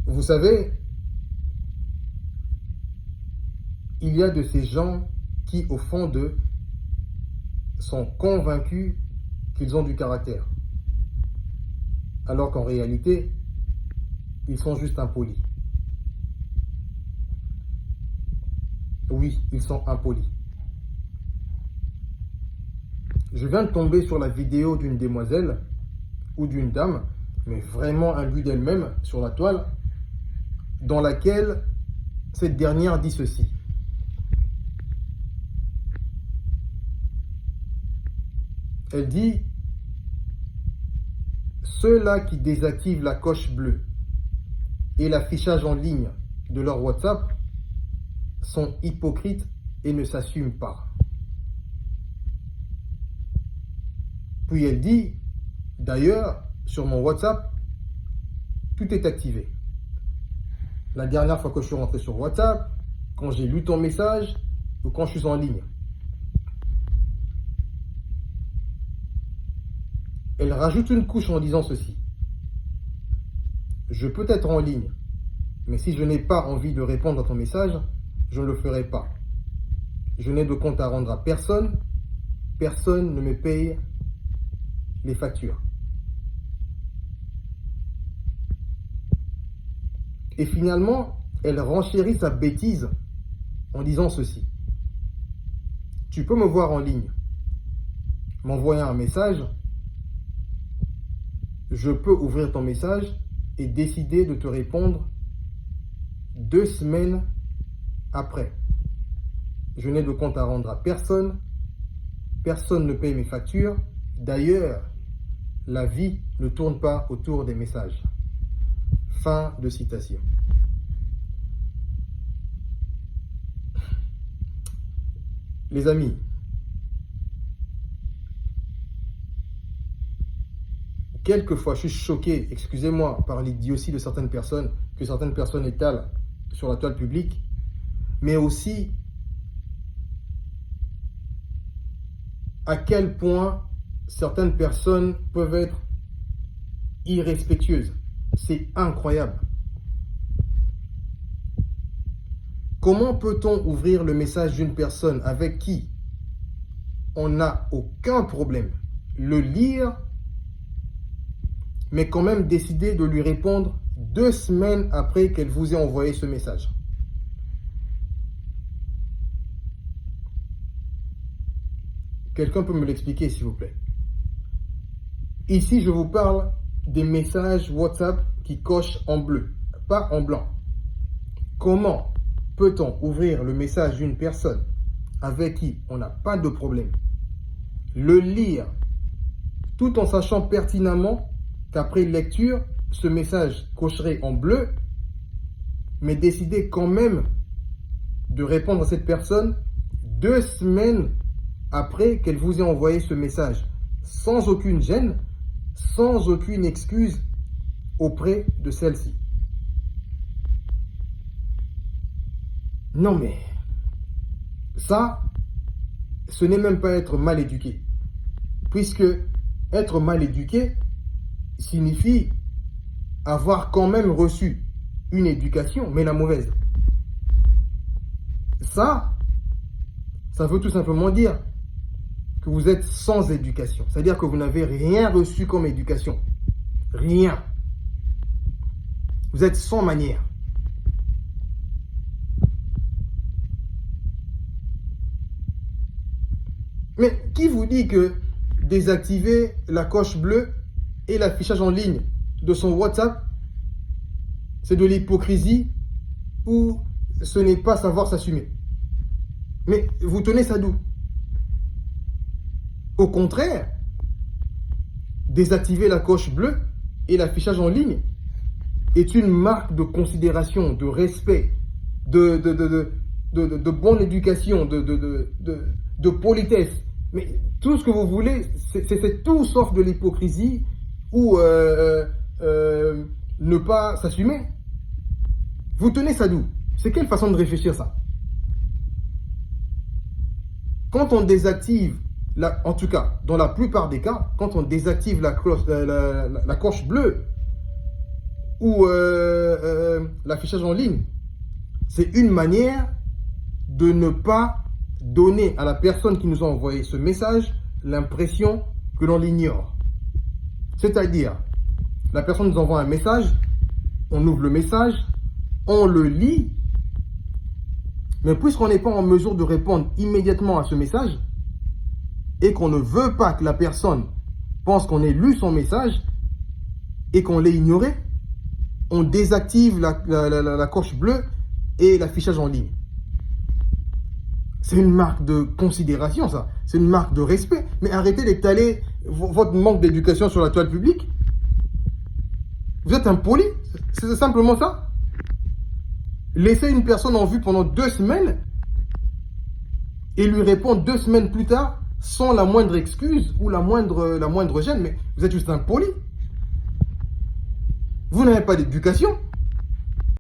Vous savez, il y a de ces gens qui, au fond d'eux, sont convaincus qu'ils ont du caractère, alors qu'en réalité, ils sont juste impolis. Oui, ils sont impolis. Je viens de tomber sur la vidéo d'une demoiselle ou d'une dame, mais vraiment imbue d'elle-même sur la toile, dans laquelle cette dernière dit ceci. Elle dit: ceux-là qui désactivent la coche bleue et l'affichage en ligne de leur WhatsApp sont hypocrites et ne s'assument pas. Puis elle dit: d'ailleurs, sur mon WhatsApp, tout est activé. La dernière fois que je suis rentré sur WhatsApp, quand j'ai lu ton message ou quand je suis en ligne. Elle rajoute une couche en disant ceci. Je peux être en ligne, mais si je n'ai pas envie de répondre à ton message, je ne le ferai pas. Je n'ai de compte à rendre à personne. Personne ne me paye les factures. Et finalement, elle renchérit sa bêtise en disant ceci. Tu peux me voir en ligne, m'envoyer un message, je peux ouvrir ton message et décider de te répondre 2 semaines après. Je n'ai de compte à rendre à personne. Personne ne paye mes factures. D'ailleurs, la vie ne tourne pas autour des messages. Fin de citation. Les amis, quelquefois je suis choqué, excusez-moi, par l'idiotie de certaines personnes, que certaines personnes étalent sur la toile publique, mais aussi à quel point certaines personnes peuvent être irrespectueuses. C'est incroyable. Comment peut-on ouvrir le message d'une personne avec qui on n'a aucun problème, le lire, mais quand même décider de lui répondre 2 semaines après qu'elle vous ait envoyé ce message? Quelqu'un peut me l'expliquer, s'il vous plaît? Ici, je vous parle des messages WhatsApp qui cochent en bleu, pas en blanc. Comment peut-on ouvrir le message d'une personne avec qui on n'a pas de problème, le lire, tout en sachant pertinemment qu'après lecture, ce message cocherait en bleu, mais décider quand même de répondre à cette personne 2 semaines après qu'elle vous ait envoyé ce message, sans aucune gêne, sans aucune excuse auprès de celle-ci? Non mais, ça, ce n'est même pas être mal éduqué. Puisque être mal éduqué signifie avoir quand même reçu une éducation, mais la mauvaise. Ça veut tout simplement dire que vous êtes sans éducation. C'est-à-dire que vous n'avez rien reçu comme éducation. Rien. Vous êtes sans manière. Mais qui vous dit que désactiver la coche bleue et l'affichage en ligne de son WhatsApp, c'est de l'hypocrisie ou ce n'est pas savoir s'assumer? Mais vous tenez ça d'où? Au contraire, désactiver la coche bleue et l'affichage en ligne est une marque de considération, de respect, de bonne éducation, de politesse. Mais tout ce que vous voulez, c'est tout sauf de l'hypocrisie ou ne pas s'assumer. Vous tenez ça d'où? C'est quelle façon de réfléchir ça? Quand on désactive, en tout cas, dans la plupart des cas, quand on désactive la coche bleue, ou l'affichage en ligne. C'est une manière de ne pas donner à la personne qui nous a envoyé ce message l'impression que l'on l'ignore. C'est-à-dire, la personne nous envoie un message, on ouvre le message, on le lit, mais puisqu'on n'est pas en mesure de répondre immédiatement à ce message et qu'on ne veut pas que la personne pense qu'on ait lu son message et qu'on l'ait ignoré, on désactive la coche bleue et l'affichage en ligne. C'est une marque de considération, ça. C'est une marque de respect. Mais arrêtez d'étaler votre manque d'éducation sur la toile publique. Vous êtes impoli. C'est simplement ça. Laissez une personne en vue pendant 2 semaines et lui répondre 2 semaines plus tard sans la moindre excuse ou la moindre gêne. Mais vous êtes juste impoli. Vous n'avez pas d'éducation.